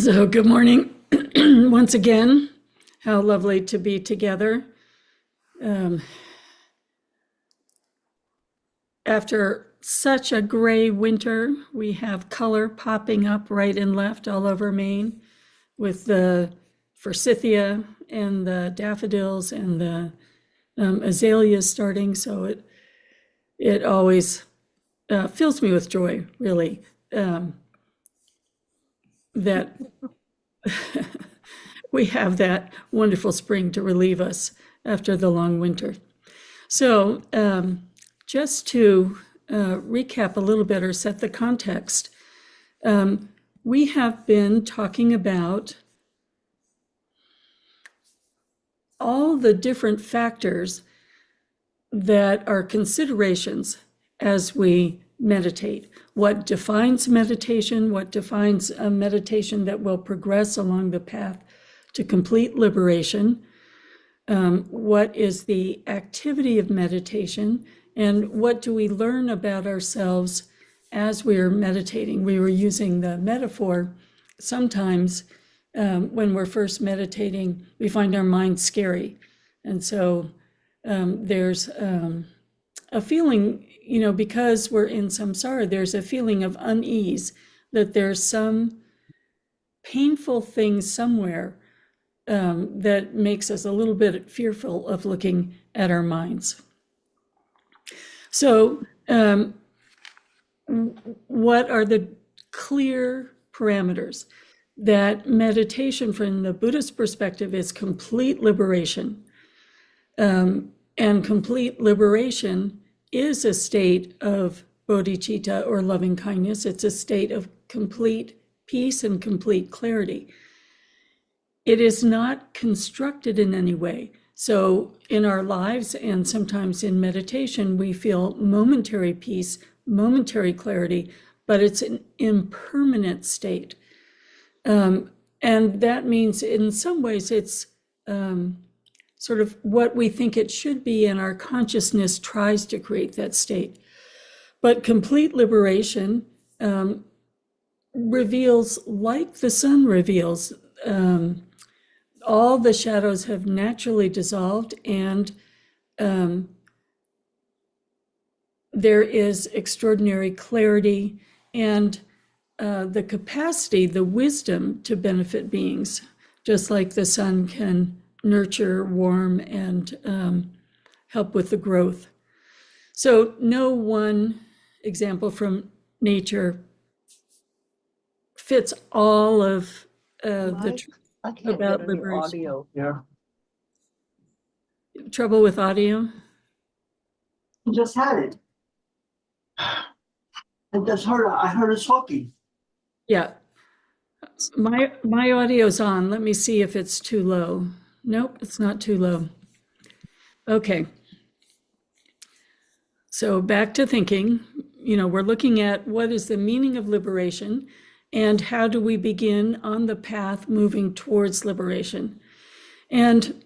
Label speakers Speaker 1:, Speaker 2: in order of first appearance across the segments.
Speaker 1: So, good morning once again. How lovely to be together. After such a gray winter, we have color popping up right and left all over Maine with the forsythia and the daffodils and the azaleas starting. So it always fills me with joy, really, that we have that wonderful spring to relieve us after the long winter. So just to recap a little bit or set the context, we have been talking about all the different factors that are considerations as we meditate. What defines meditation? What defines a meditation that will progress along the path to complete liberation? What is the activity of meditation? And what do we learn about ourselves as we are meditating? We were using the metaphor sometimes when we're first meditating, we find our mind scary. And so there's a feeling, because we're in samsara, there's a feeling of unease, that there's some painful thing somewhere that makes us a little bit fearful of looking at our minds. So what are the clear parameters? That meditation from the Buddhist perspective is complete liberation. And complete liberation is a state of bodhicitta or loving kindness. It's a state of complete peace and complete clarity. It is not constructed in any way. So in our lives and sometimes in meditation, we feel momentary peace, momentary clarity, but it's an impermanent state. And that means in some ways it's sort of what we think it should be, and our consciousness tries to create that state. But complete liberation reveals, like the sun reveals, all the shadows have naturally dissolved, and there is extraordinary clarity and the capacity, the wisdom to benefit beings, just like the sun can nurture, warm, and help with the growth. So no one example from nature fits all of the truth about liberation.
Speaker 2: Audio here.
Speaker 1: Trouble with audio?
Speaker 2: I just had it. I heard it talking.
Speaker 1: Yeah. My audio's on. Let me see if it's too low. Nope, it's not too low. Okay. So back to thinking, we're looking at what is the meaning of liberation and how do we begin on the path moving towards liberation. And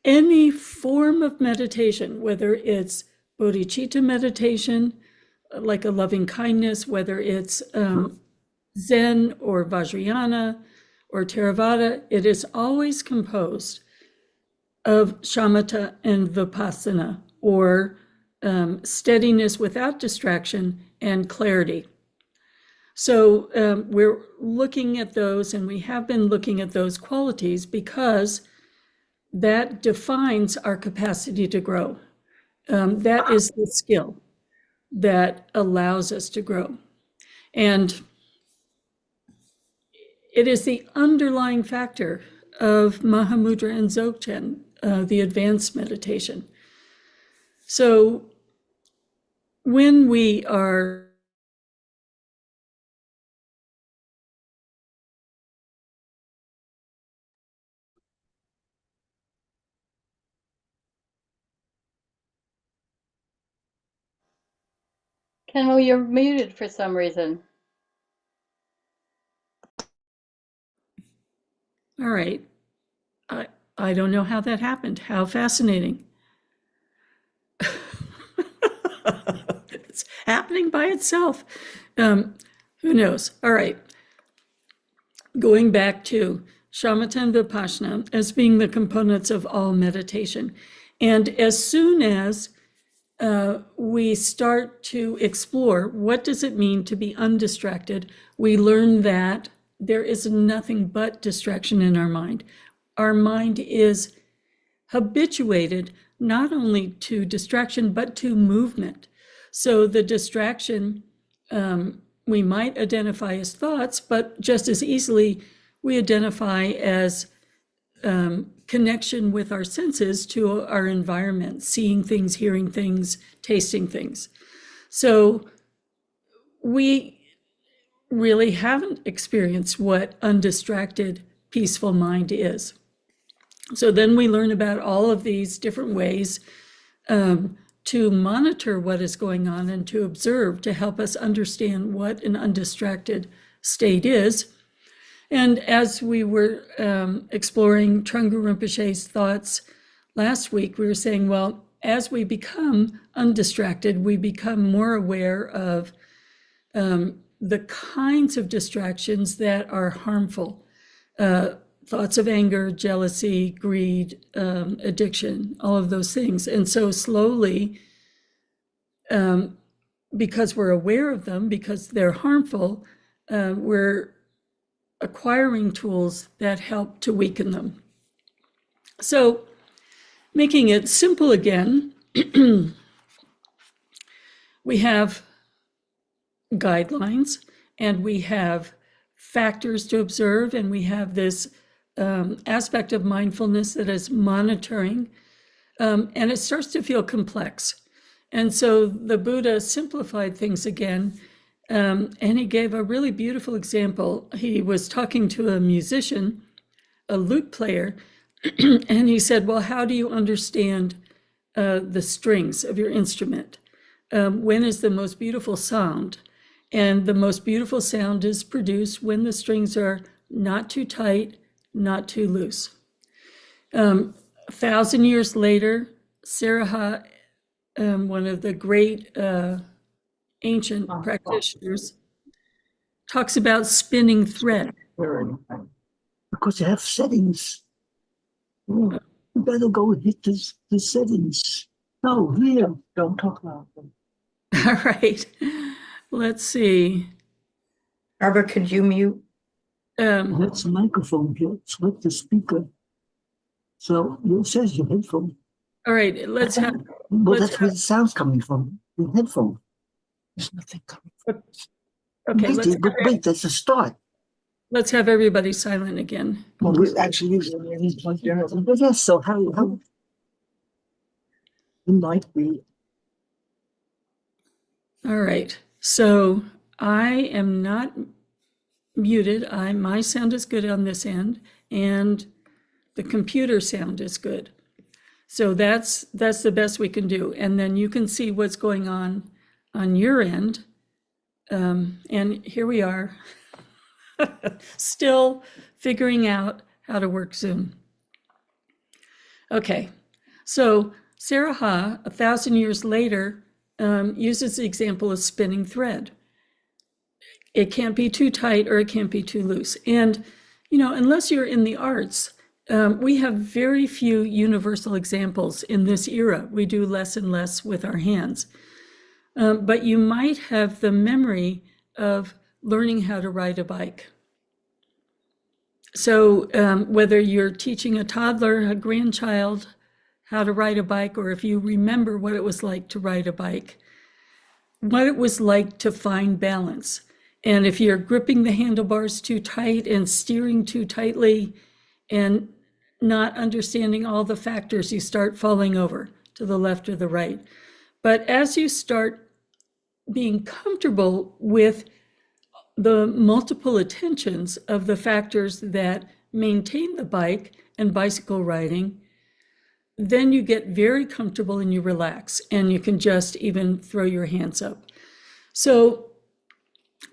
Speaker 1: any form of meditation, whether it's bodhicitta meditation, like a loving kindness, whether it's Zen or Vajrayana or Theravada, it is always composed of shamatha and vipassana, or steadiness without distraction and clarity. So we're looking at those, and we have been looking at those qualities because that defines our capacity to grow. That is the skill that allows us to grow. And it is the underlying factor of Mahamudra and Dzogchen, the advanced meditation. So when we are
Speaker 3: Khenmo, you're muted for some reason.
Speaker 1: all right, I don't know how that happened. How fascinating. It's happening by itself. Who knows? All right. going back to shamatha and vipassana as being the components of all meditation. And as soon as we start to explore what does it mean to be undistracted, we learn that there is nothing but distraction in our mind. Our mind is habituated not only to distraction, but to movement. So the distraction we might identify as thoughts, but just as easily we identify as connection with our senses to our environment, seeing things, hearing things, tasting things. So we really haven't experienced what undistracted, peaceful mind is. So then we learn about all of these different ways to monitor what is going on and to observe to help us understand what an undistracted state is. And as we were exploring Thrangu Rinpoche's thoughts last week, we were saying, well, as we become undistracted, we become more aware of the kinds of distractions that are harmful. Thoughts of anger, jealousy, greed, addiction, all of those things. And so slowly, because we're aware of them, because they're harmful, we're acquiring tools that help to weaken them. So making it simple again, we have guidelines and we have factors to observe, and we have this aspect of mindfulness that is monitoring, and it starts to feel complex. And so the Buddha simplified things again, and he gave a really beautiful example. He was talking to a musician, a lute player, and he said, well, how do you understand the strings of your instrument? When is the most beautiful sound? And the most beautiful sound is produced when the strings are not too tight, not too loose. 1,000 years later, Saraha, one of the great ancient practitioners, talks about spinning thread.
Speaker 2: Because you have settings. Oh, you better go hit the settings. No, here. Don't talk about them.
Speaker 1: All right. Let's see.
Speaker 4: Barbara, could you mute?
Speaker 2: That's a microphone here. It's with the speaker. So it says your headphone.
Speaker 1: All right. Let's have.
Speaker 2: Well,
Speaker 1: let's
Speaker 2: that's where the sound's coming from. Your headphone. There's nothing coming from.
Speaker 1: Okay.
Speaker 2: Wait, that's a start.
Speaker 1: Let's have everybody silent again.
Speaker 2: Well, we actually use one general. But yes, so how it might be.
Speaker 1: All right. So I am not muted. My sound is good on this end, and the computer sound is good. So that's the best we can do. And then you can see what's going on your end. And here we are, still figuring out how to work Zoom. Okay, so Saraha, 1,000 years later, uses the example of spinning thread. It can't be too tight or it can't be too loose. And, unless you're in the arts, we have very few universal examples in this era. We do less and less with our hands. But you might have the memory of learning how to ride a bike. So whether you're teaching a toddler, a grandchild, how to ride a bike, or if you remember what it was like to ride a bike, what it was like to find balance. And if you're gripping the handlebars too tight and steering too tightly and not understanding all the factors, you start falling over to the left or the right. But as you start being comfortable with the multiple attentions of the factors that maintain the bike and bicycle riding, then you get very comfortable and you relax, and you can just even throw your hands up. So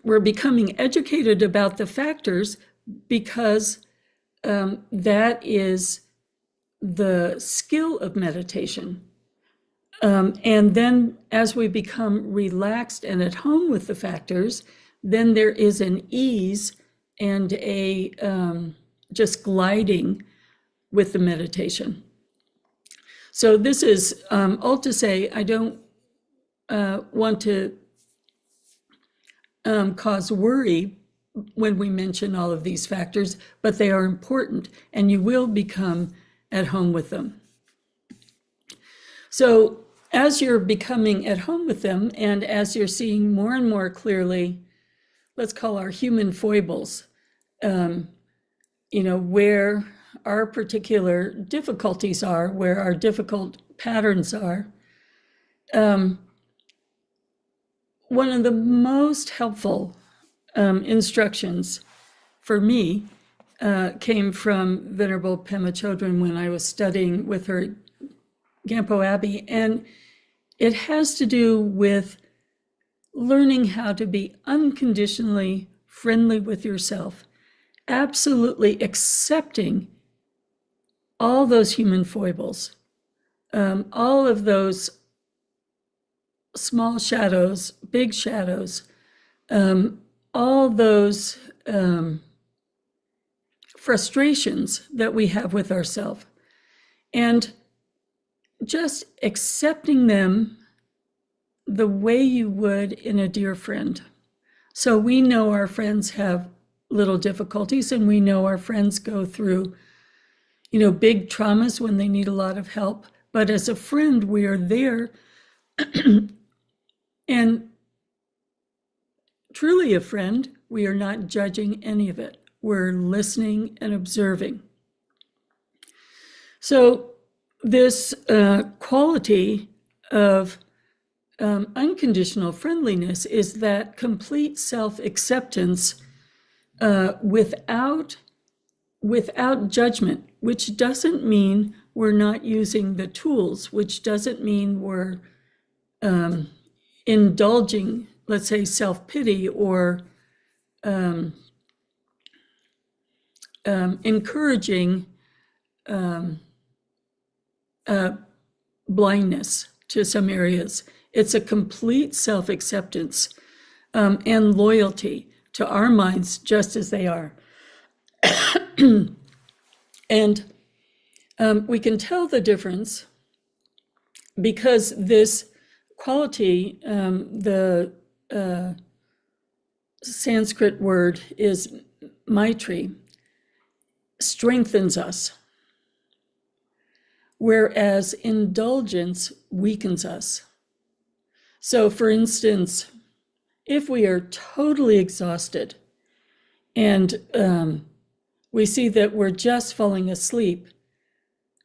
Speaker 1: we're becoming educated about the factors because that is the skill of meditation. And then as we become relaxed and at home with the factors, then there is an ease a just gliding with the meditation. So this is all to say, I don't want to cause worry when we mention all of these factors, but they are important, and you will become at home with them. So as you're becoming at home with them, and as you're seeing more and more clearly, let's call our human foibles, where our particular difficulties are, where our difficult patterns are. One of the most helpful instructions for me came from Venerable Pema Chodron when I was studying with her Gampo Abbey, and it has to do with learning how to be unconditionally friendly with yourself, absolutely accepting all those human foibles, all of those small shadows, big shadows, all those frustrations that we have with ourselves, and just accepting them the way you would in a dear friend. So we know our friends have little difficulties, and we know our friends go through, big traumas when they need a lot of help. But as a friend, we are there and truly a friend, we are not judging any of it. We're listening and observing. So this quality of unconditional friendliness is that complete self-acceptance without judgment, which doesn't mean we're not using the tools, which doesn't mean we're indulging, let's say, self-pity or encouraging blindness to some areas. It's a complete self-acceptance and loyalty to our minds just as they are. And we can tell the difference because this quality, the Sanskrit word is maitri, strengthens us, whereas indulgence weakens us. So for instance, if we are totally exhausted and we see that we're just falling asleep,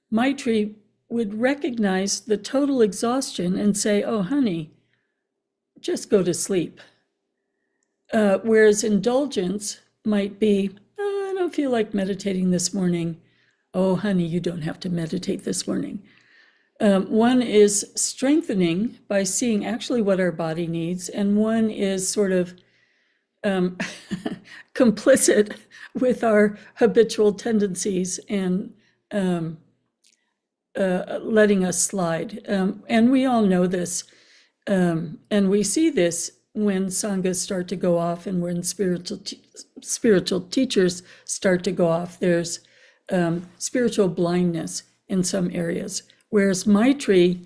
Speaker 1: maitri would recognize the total exhaustion and say, oh, honey, just go to sleep. Whereas indulgence might be, oh, I don't feel like meditating this morning. Oh, honey, you don't have to meditate this morning. One is strengthening by seeing actually what our body needs, and one is sort of complicit with our habitual tendencies and letting us slide. And we all know this, and we see this when sanghas start to go off and when spiritual teachers start to go off. There's spiritual blindness in some areas, whereas maitri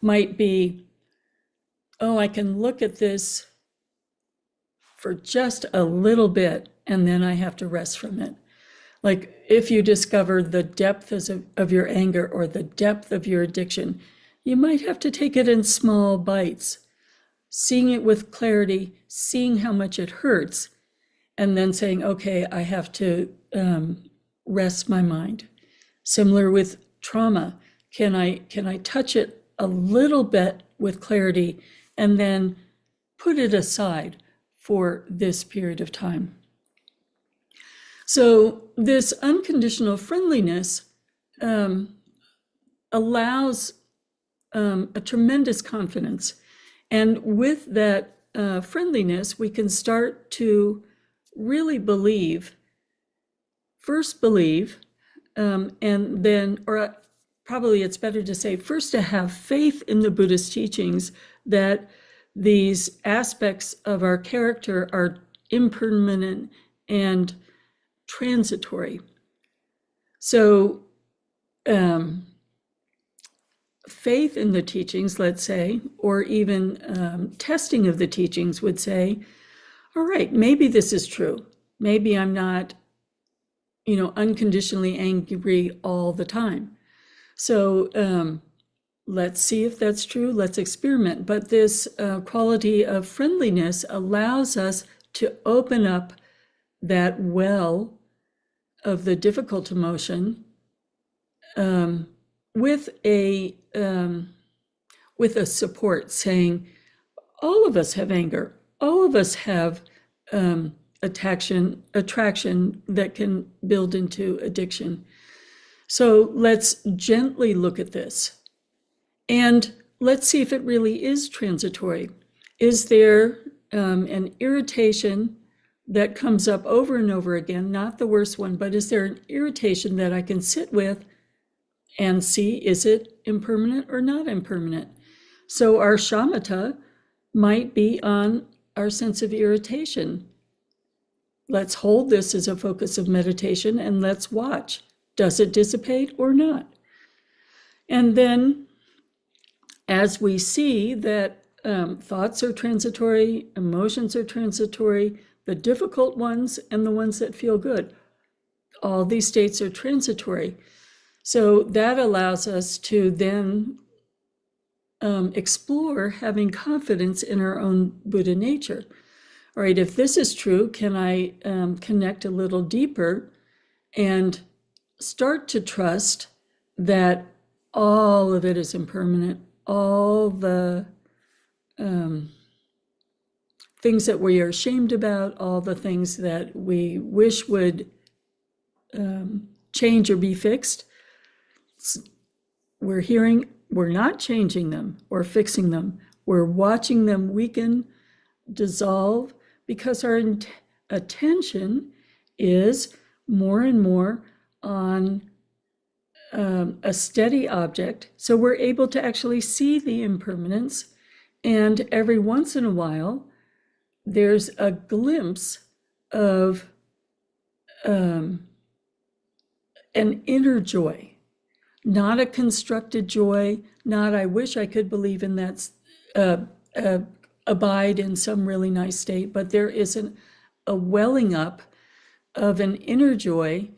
Speaker 1: might be, oh, I can look at this for just a little bit and then I have to rest from it. Like if you discover the depth of your anger or the depth of your addiction, you might have to take it in small bites, seeing it with clarity, seeing how much it hurts, and then saying, okay, I have to rest my mind. Similar with trauma, can I touch it a little bit with clarity and then put it aside for this period of time? So this unconditional friendliness allows a tremendous confidence. And with that friendliness, we can start to really first believe, and then, or probably it's better to say, first to have faith in the Buddhist teachings that these aspects of our character are impermanent and transitory. So faith in the teachings, let's say, or even testing of the teachings would say, all right, maybe this is true. Maybe I'm not, unconditionally angry all the time. So let's see if that's true. Let's experiment. But this quality of friendliness allows us to open up that well of the difficult emotion with a support, saying, all of us have anger. All of us have attraction that can build into addiction. So let's gently look at this. And let's see if it really is transitory. Is there an irritation that comes up over and over again, not the worst one, but is there an irritation that I can sit with and see, is it impermanent or not impermanent? So our shamatha might be on our sense of irritation. Let's hold this as a focus of meditation and let's watch. Does it dissipate or not? And then as we see that thoughts are transitory, emotions are transitory, the difficult ones and the ones that feel good, all these states are transitory. So that allows us to then explore having confidence in our own Buddha nature. All right, if this is true, can I connect a little deeper and start to trust that all of it is impermanent, all the things that we are ashamed about, all the things that we wish would change or be fixed, we're not changing them or fixing them. We're watching them weaken, dissolve, because our attention is more and more on a steady object. So we're able to actually see the impermanence. And every once in a while, there's a glimpse of an inner joy, not a constructed joy, not I wish I could believe in that, abide in some really nice state, but there is a welling up of an inner joy,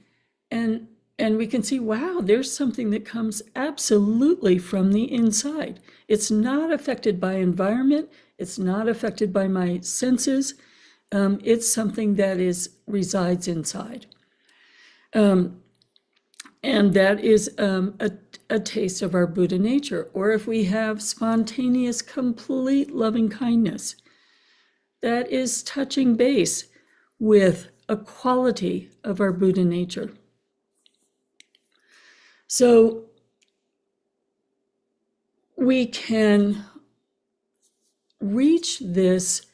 Speaker 1: and we can see, wow, there's something that comes absolutely from the inside. It's not affected by environment. It's not affected by my senses. It's something that resides inside. And that is a taste of our Buddha nature. Or if we have spontaneous, complete loving kindness, that is touching base with a quality of our Buddha nature. So we can reach this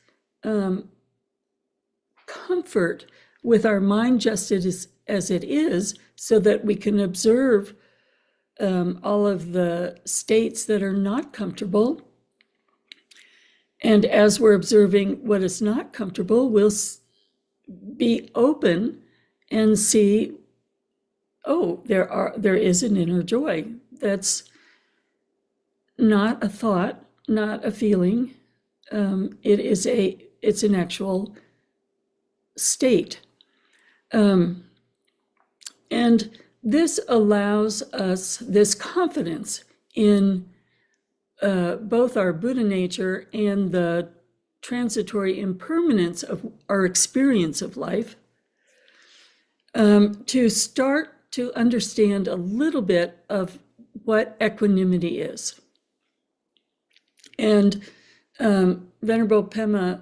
Speaker 1: comfort with our mind just as it is, so that we can observe all of the states that are not comfortable. And as we're observing what is not comfortable, we'll be open and see, oh, there is an inner joy. That's not a thought, not a feeling. It's an actual state. And this allows us this confidence in both our Buddha nature and the transitory impermanence of our experience of life, to start to understand a little bit of what equanimity is. And Venerable Pema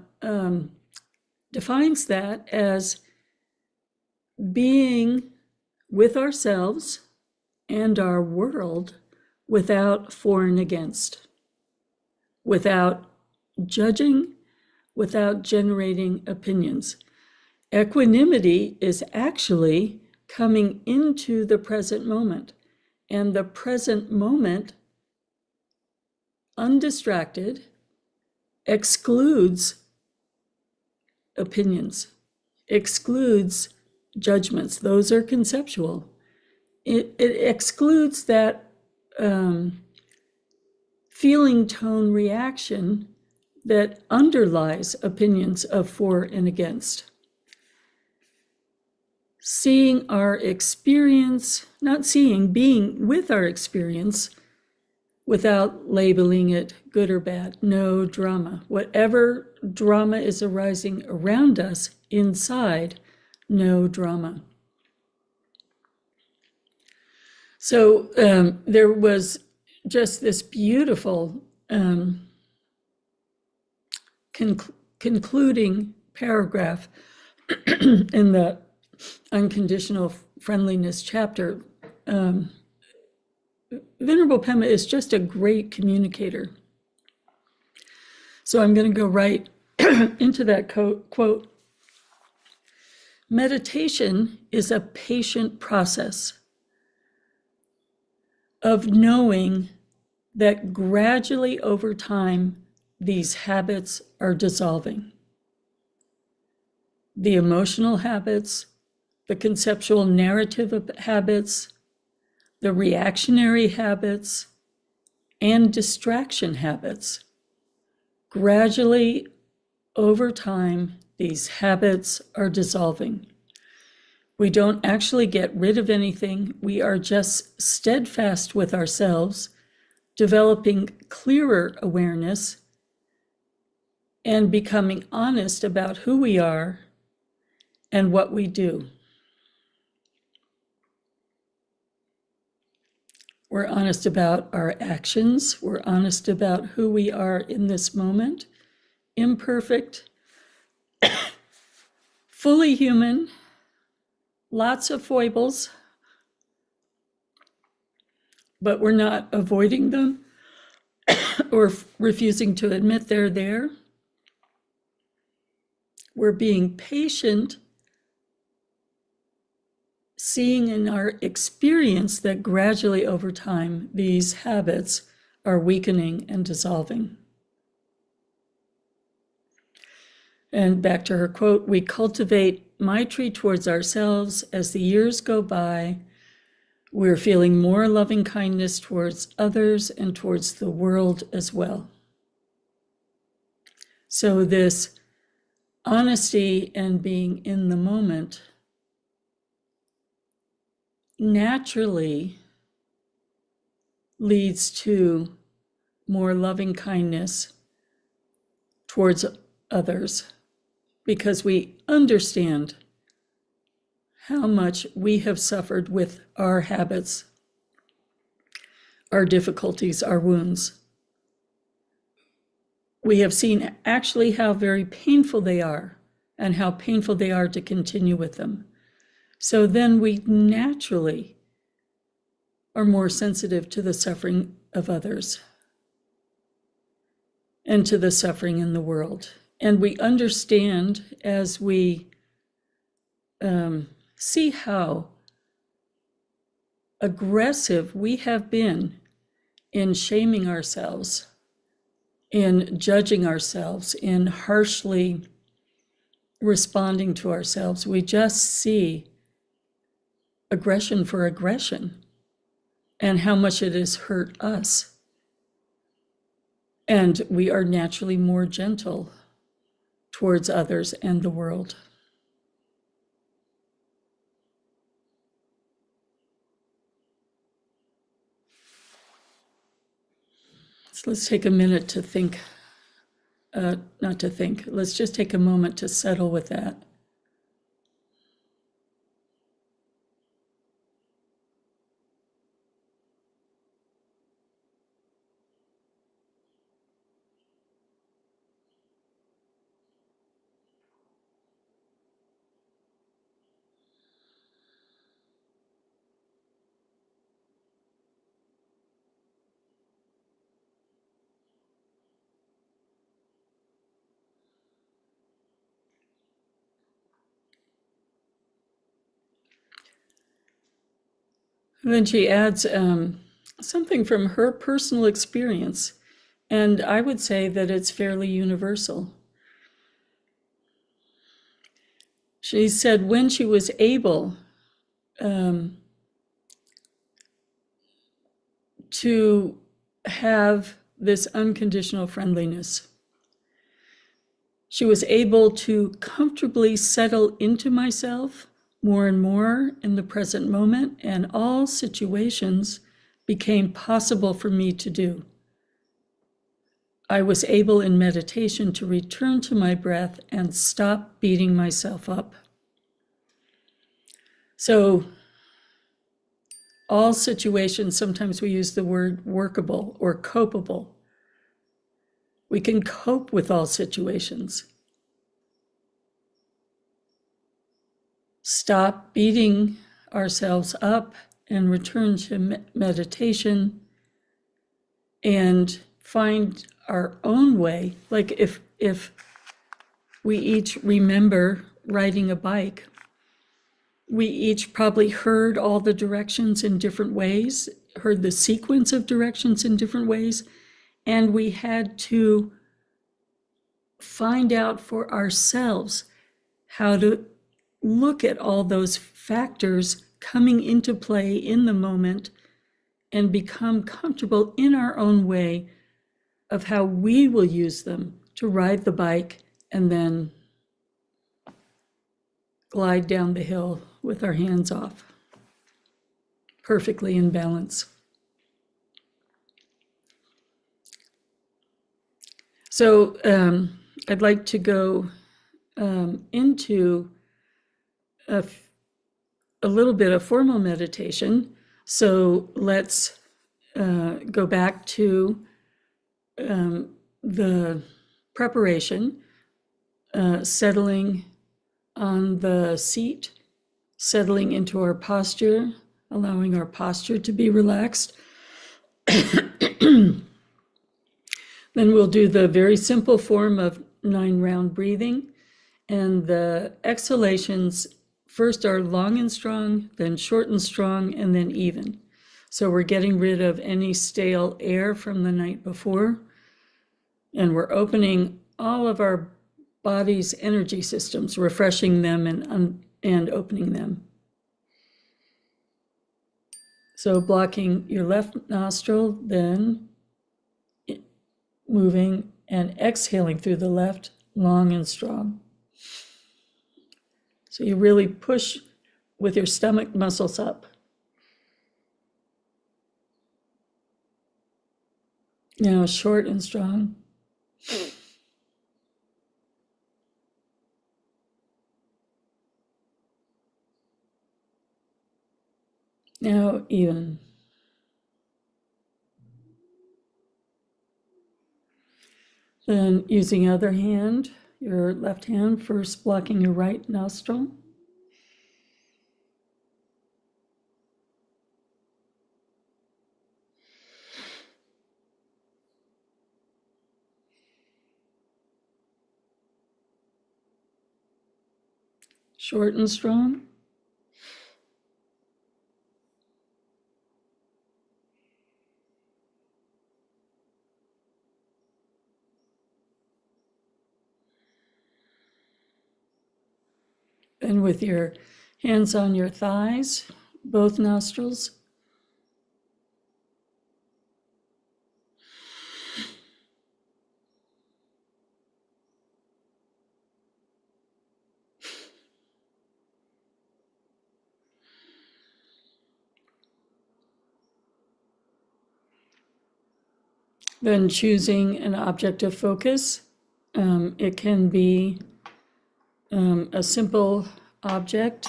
Speaker 1: defines that as being with ourselves and our world without for and against, without judging, without generating opinions. Equanimity is actually coming into the present moment, and the present moment, undistracted, excludes opinions, excludes judgments. Those are conceptual. It excludes that feeling tone reaction that underlies opinions of for and against. Seeing our experience, not seeing, being with our experience without labeling it good or bad. No drama. Whatever drama is arising around us, inside, no drama. So there was just this beautiful concluding paragraph in the Unconditional Friendliness chapter. Venerable Pema is just a great communicator. So I'm going to go right into that quote. Meditation is a patient process of knowing that gradually over time, these habits are dissolving. The emotional habits, the conceptual narrative habits, the reactionary habits, and distraction habits. Gradually, over time, these habits are dissolving. We don't actually get rid of anything. We are just steadfast with ourselves, developing clearer awareness, and becoming honest about who we are and what we do. We're honest about our actions. We're honest about who we are in this moment, imperfect, fully human, lots of foibles, but we're not avoiding them or refusing to admit they're there. We're being patient, seeing in our experience that gradually over time, these habits are weakening and dissolving. And back to her quote, we cultivate Maitri towards ourselves as the years go by. We're feeling more loving kindness towards others and towards the world as well. So this honesty and being in the moment naturally leads to more loving kindness towards others, because we understand how much we have suffered with our habits, our difficulties, our wounds. We have seen actually how very painful they are and how painful they are to continue with them. So then we naturally are more sensitive to the suffering of others and to the suffering in the world. And we understand as we see how aggressive we have been in shaming ourselves, in judging ourselves, in harshly responding to ourselves. We just see aggression for aggression and how much it has hurt us. And we are naturally more gentle towards others and the world. So let's take a minute to think, not to think, let's just take a moment to settle with that. Then she adds something from her personal experience, and I would say that it's fairly universal. She said when she was able to have this unconditional friendliness, she was able to comfortably settle into myself more and more in the present moment, and all situations became possible for me to do. I was able in meditation to return to my breath and stop beating myself up. So all situations, sometimes we use the word workable or copeable. We can cope with all situations. Stop beating ourselves up and return to meditation and find our own way. Like if we each remember riding a bike, we each probably heard all the directions in different ways, heard the sequence of directions in different ways, and we had to find out for ourselves how to look at all those factors coming into play in the moment and become comfortable in our own way of how we will use them to ride the bike and then glide down the hill with our hands off, perfectly in balance. So I'd like to go into a little bit of formal meditation. So let's go back to the preparation, settling on the seat, settling into our posture, allowing our posture to be relaxed. Then we'll do the very simple form of 9-round breathing. And the exhalations first are long and strong, then short and strong, and then even. So we're getting rid of any stale air from the night before. And we're opening all of our body's energy systems, refreshing them and opening them. So blocking your left nostril, then moving and exhaling through the left, long and strong. So you really push with your stomach muscles up. Now short and strong. Now even. Then using other hand, your left hand, first blocking your right nostril. Short and strong. And with your hands on your thighs, both nostrils. Then choosing an object of focus. It can be a simple object.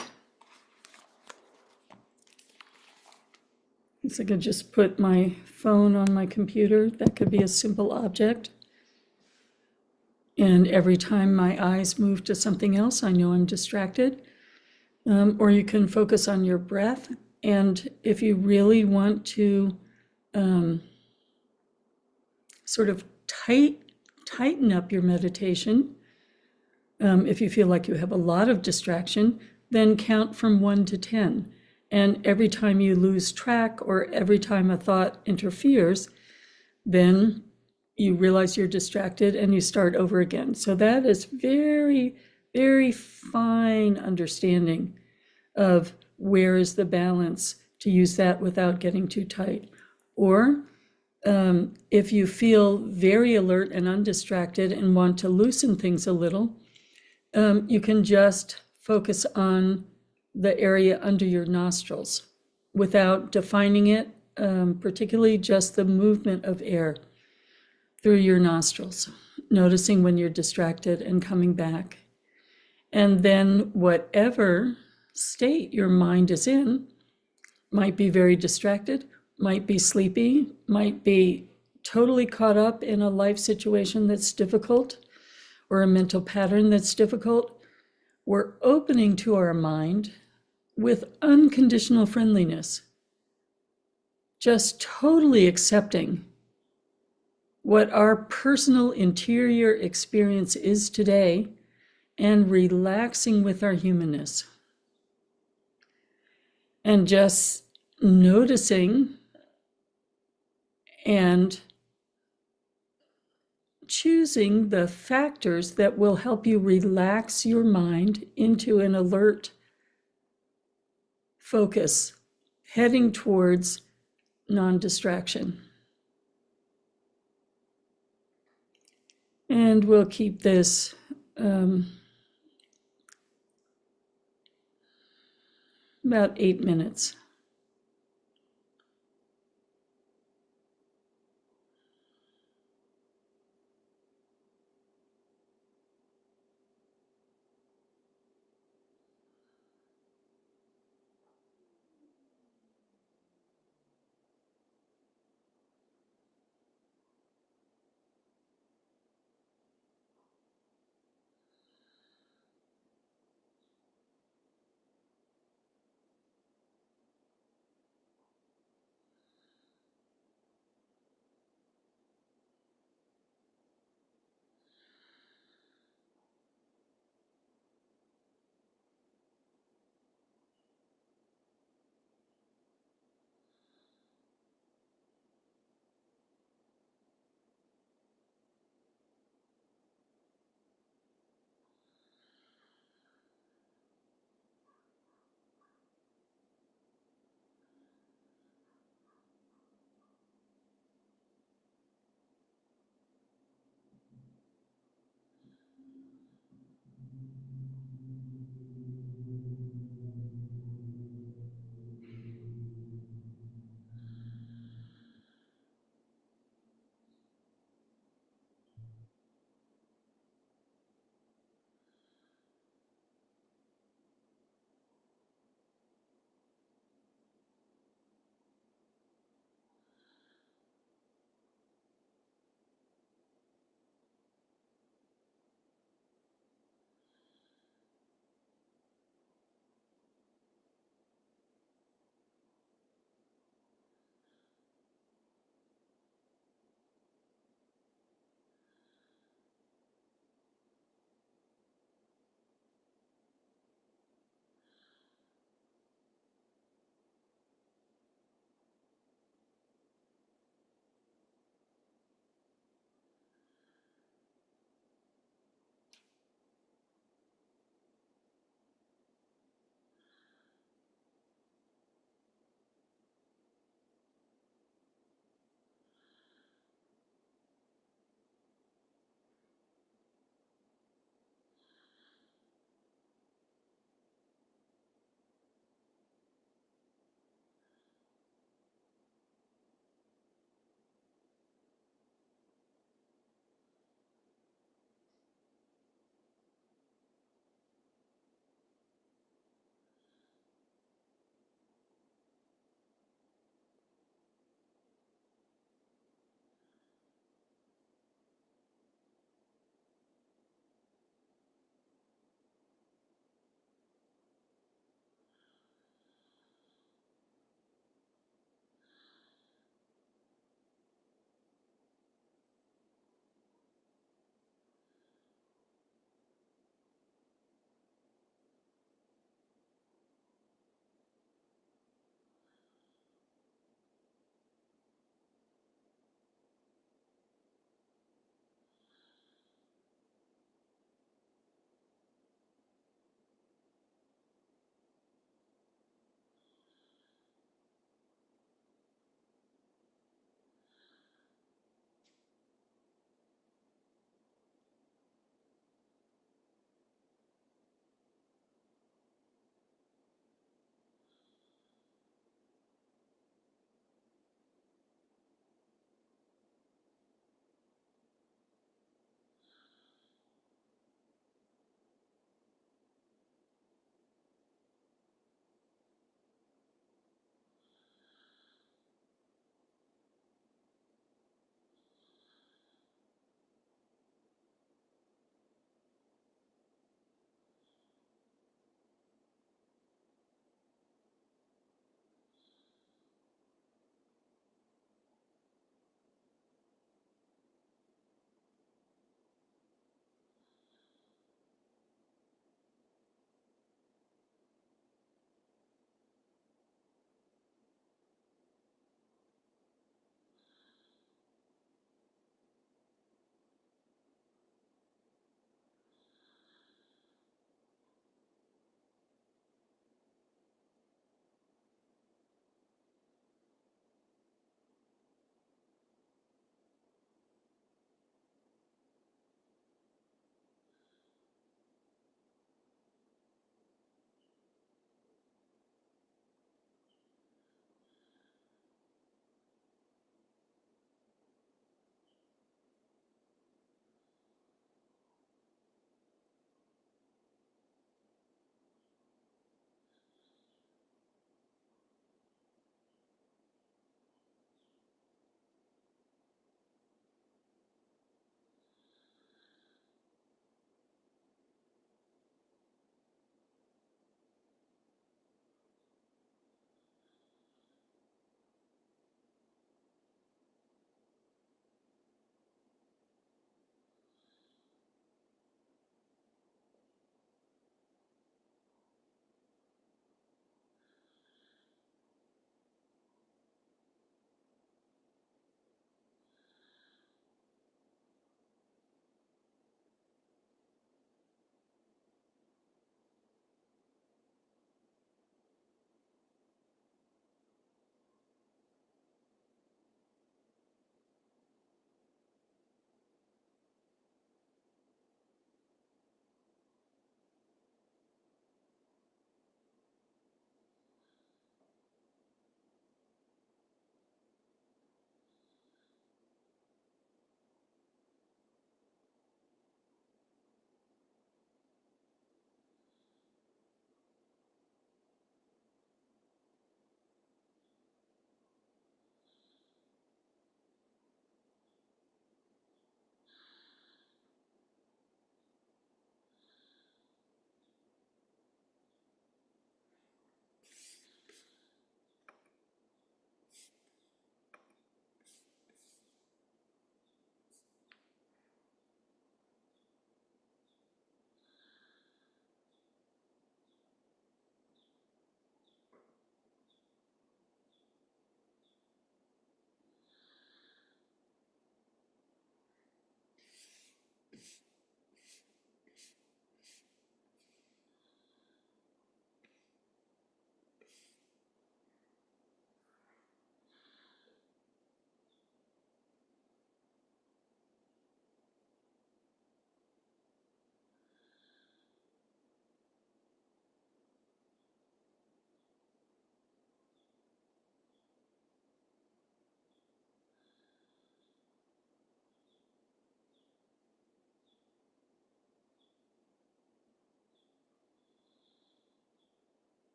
Speaker 1: So I could just put my phone on my computer. That could be a simple object. And every time my eyes move to something else, I know I'm distracted. Or you can focus on your breath. And if you really want to sort of tighten up your meditation, if you feel like you have a lot of distraction, then count from 1 to 10. And every time you lose track or every time a thought interferes, then you realize you're distracted and you start over again. So that is very, very fine understanding of where is the balance to use that without getting too tight. Or if you feel very alert and undistracted and want to loosen things a little, you can just focus on the area under your nostrils without defining it, particularly just the movement of air through your nostrils, noticing when you're distracted and coming back. And then whatever state your mind is in, might be very distracted, might be sleepy, might be totally caught up in a life situation that's difficult or a mental pattern that's difficult, we're opening to our mind with unconditional friendliness, just totally accepting what our personal interior experience is today and relaxing with our humanness. And just noticing and choosing the factors that will help you relax your mind into an alert focus, heading towards non-distraction. And we'll keep this about 8 minutes.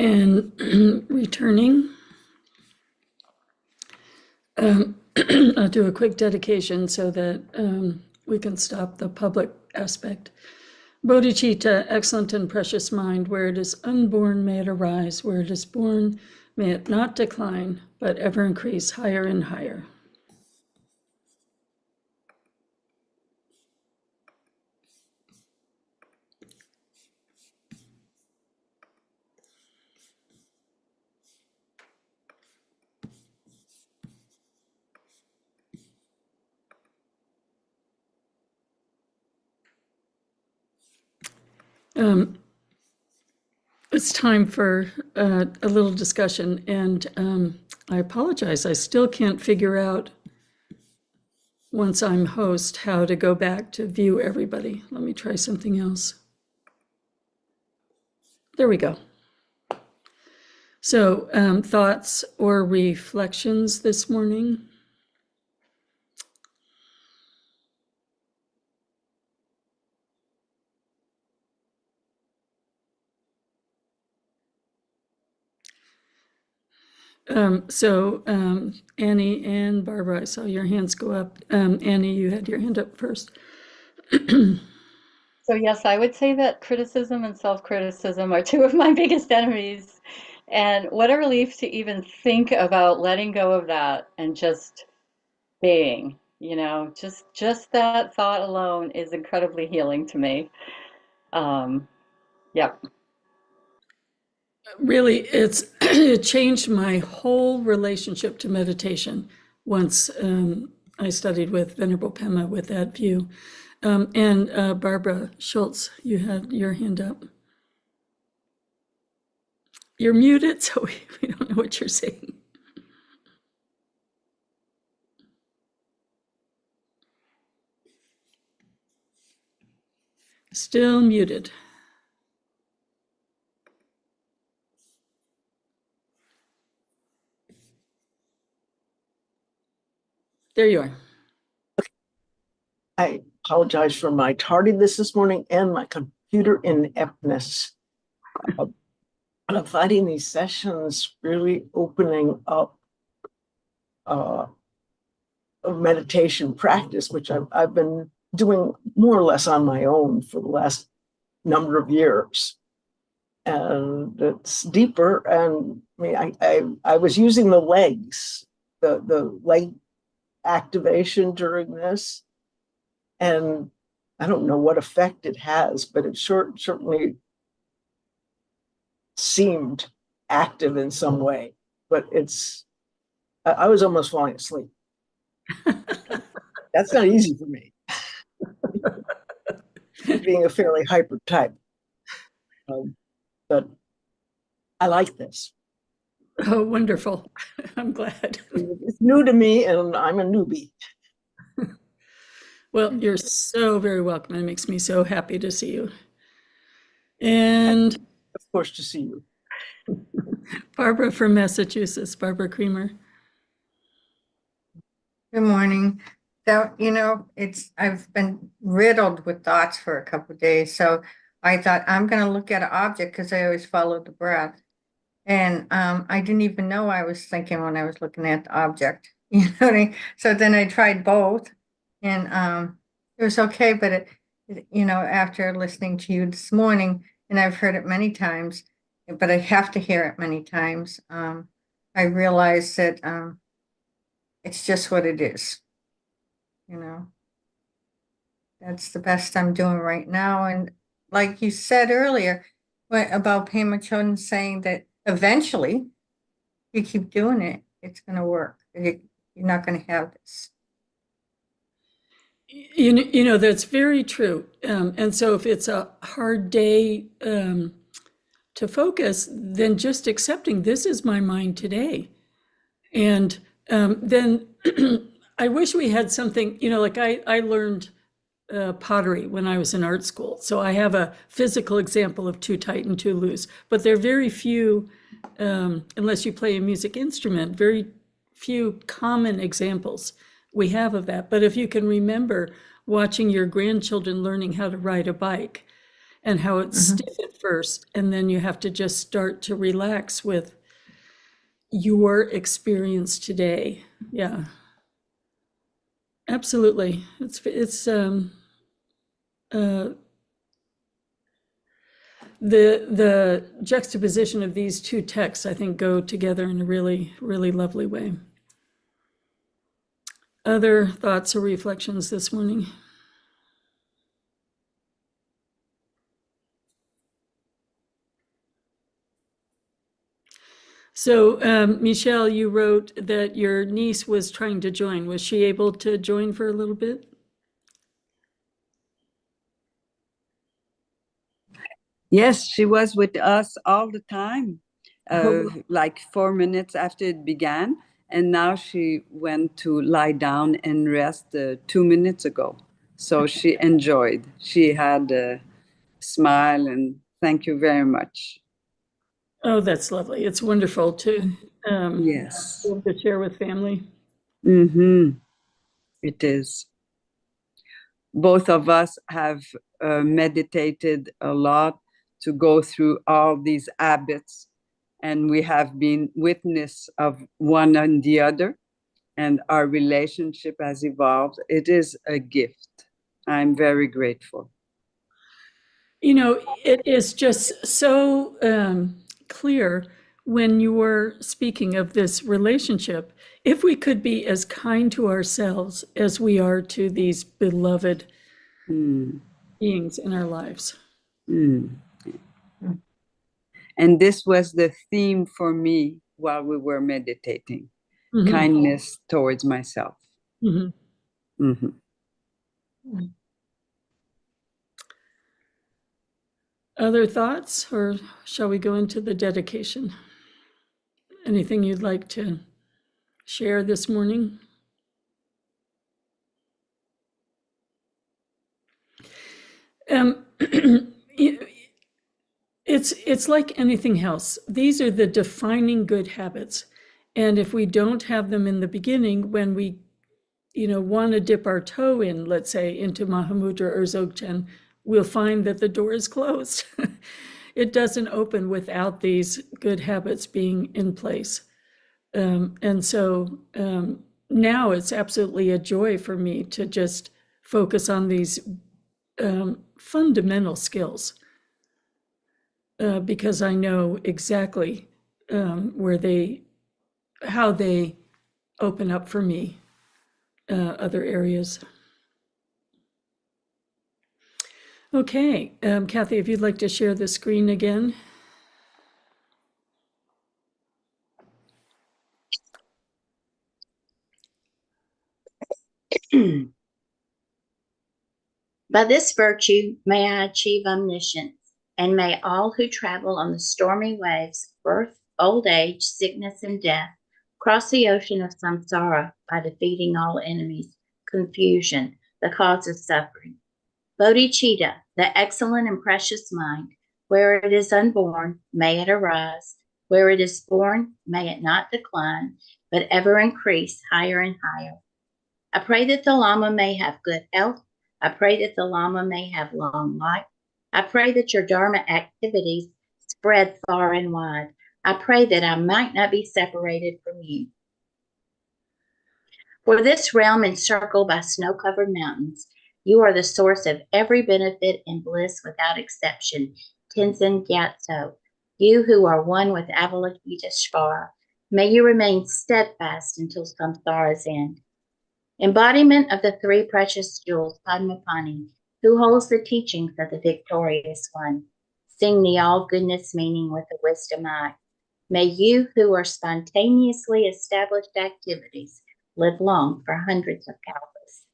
Speaker 1: And returning, I'll do a quick dedication so that we can stop the public aspect. Bodhicitta, excellent and precious mind, where it is unborn, may it arise. Where it is born, may it not decline, but ever increase higher and higher. It's time for a little discussion, and I apologize. I still can't figure out, once I'm host, how to go back to view everybody. Let me try something else. There we go. So thoughts or reflections this morning? Annie and Barbara, I saw your hands go up. Annie, you had your hand up first.
Speaker 3: So yes, I would say that criticism and self-criticism are two of my biggest enemies. And what a relief to even think about letting go of that and just being, just that thought alone is incredibly healing to me. Yep.
Speaker 1: Really, it changed my whole relationship to meditation once I studied with Venerable Pema with that view. And Barbara Schultz, you had your hand up. You're muted, so we don't know what you're saying. Still muted. There you are.
Speaker 2: I apologize for my tardiness this morning and my computer ineptness. But I'm finding these sessions really opening up a meditation practice, which I've been doing more or less on my own for the last number of years. And it's deeper. And I was using the legs, the leg activation during this. And I don't know what effect it has, but it certainly seemed active in some way. But I was almost falling asleep. That's not easy for me, being a fairly hyper type. But I like this.
Speaker 1: Oh, wonderful. I'm glad.
Speaker 2: It's new to me, and I'm a newbie.
Speaker 1: Well, you're so very welcome. It makes me so happy to see you. And
Speaker 2: of course, to see you.
Speaker 1: Barbara from Massachusetts, Barbara Creamer.
Speaker 4: Good morning. So, I've been riddled with thoughts for a couple of days. So I thought I'm going to look at an object because I always follow the breath. And I didn't even know I was thinking when I was looking at the object. You know what I mean? So then I tried both. And it was okay, but after listening to you this morning, and I've heard it many times, but I have to hear it many times, I realized that it's just what it is. That's the best I'm doing right now. And like you said earlier, about Pema Chodron saying that eventually, you keep doing it, it's going to work. You're not going to have this.
Speaker 1: That's very true. And so if it's a hard day to focus, then just accepting this is my mind today. And then I wish we had something, like I learned pottery when I was in art school. So I have a physical example of too tight and too loose, but there are very few, unless you play a music instrument, very few common examples we have of that. But if you can remember watching your grandchildren learning how to ride a bike, and how it's stiff at first, and then you have to just start to relax with your experience today. Yeah, absolutely. The juxtaposition of these two texts, I think, go together in a really, really lovely way. Other thoughts or reflections this morning? So, Michelle, you wrote that your niece was trying to join. Was she able to join for a little bit?
Speaker 5: Yes, she was with us all the time,
Speaker 1: Oh.
Speaker 5: like 4 minutes after it began. And now she went to lie down and rest 2 minutes ago. So she enjoyed. She had a smile and thank you very much.
Speaker 1: Oh, that's lovely. It's wonderful to
Speaker 5: Yes.
Speaker 1: be able to share with family.
Speaker 5: Mm-hmm. It is. Both of us have meditated a lot to go through all these habits, and we have been witness of one and the other, and our relationship has evolved. It is a gift. I'm very grateful.
Speaker 1: You know, it is just so clear when you were speaking of this relationship. If we could be as kind to ourselves as we are to these beloved beings in our lives.
Speaker 5: And this was the theme for me while we were meditating. Kindness towards myself.
Speaker 1: Other thoughts, or shall we go into the dedication? Anything you'd like to share this morning? It's like anything else. These are the defining good habits. And if we don't have them in the beginning, when we, want to dip our toe in, let's say, into Mahamudra or Dzogchen, we'll find that the door is closed. It doesn't open without these good habits being in place. And so now it's absolutely a joy for me to just focus on these fundamental skills. Because I know exactly how they open up for me other areas. Okay, Kathy, if you'd like to share the screen again.
Speaker 6: By this virtue may I achieve omniscience, and may all who travel on the stormy waves of birth, old age, sickness, and death cross the ocean of samsara by defeating all enemies, confusion, the cause of suffering. Bodhicitta, the excellent and precious mind, where it is unborn, may it arise. Where it is born, may it not decline, but ever increase higher and higher. I pray that the Lama may have good health. I pray that the Lama may have long life. I pray that your Dharma activities spread far and wide. I pray that I might not be separated from you. For this realm encircled by snow-covered mountains, you are the source of every benefit and bliss without exception. Tenzin Gyatso, you who are one with Avalokiteshvara, may you remain steadfast until samsara's end. Embodiment of the three precious jewels, Padmapani, who holds the teachings of the victorious one. Sing the all-goodness meaning with the wisdom eye. May you who are spontaneously established activities live long for hundreds of kalpas.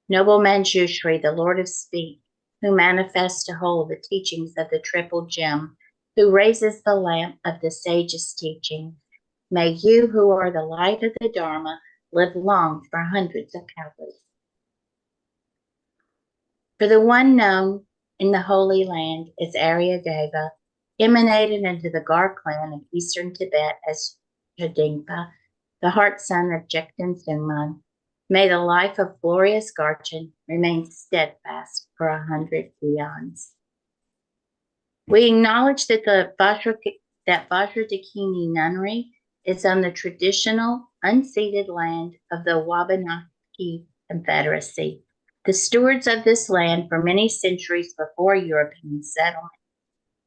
Speaker 6: Noble Manjushri, the Lord of Speech, who manifests to hold the teachings of the triple gem, who raises the lamp of the sage's teaching. May you who are the light of the Dharma live long for hundreds of kalpas. For the one known in the Holy Land as Aryadeva, emanated into the Gar clan of eastern Tibet as Jadingpa, the heart son of Jekten Singman, may the life of glorious Garchen remain steadfast for 100 eons. We acknowledge that Vajra Dakini Nunnery is on the traditional, unceded land of the Wabanaki Confederacy, the stewards of this land for many centuries before European settlement.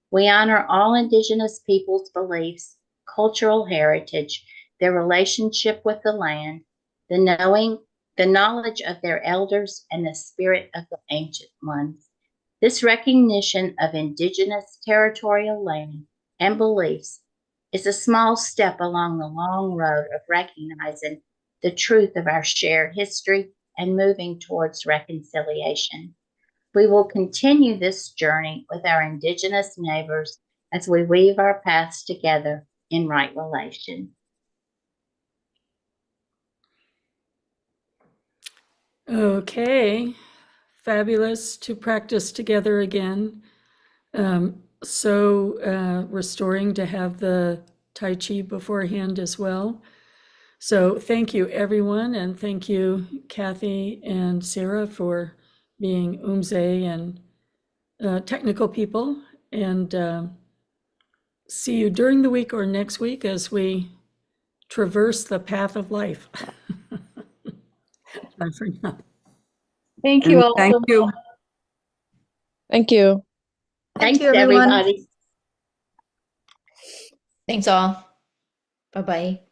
Speaker 6: We honor all Indigenous peoples' beliefs, cultural heritage, their relationship with the land, the knowledge of their elders, and the spirit of the ancient ones. This recognition of Indigenous territorial land and beliefs is a small step along the long road of recognizing the truth of our shared history and moving towards reconciliation. We will continue this journey with our Indigenous neighbors as we weave our paths together in right relation.
Speaker 1: Okay, fabulous to practice together again. So restoring to have the Tai Chi beforehand as well. So thank you, everyone, and thank you, Kathy and Sarah, for being Umze and technical people. And see you during the week or next week as we traverse the path of life. Bye for now.
Speaker 3: Thank you
Speaker 5: And
Speaker 3: all.
Speaker 5: thank
Speaker 3: so
Speaker 5: you.
Speaker 3: much.
Speaker 7: Thank you.
Speaker 6: Thanks,
Speaker 8: you, everyone.
Speaker 6: everybody.
Speaker 8: Thanks all. Bye-bye.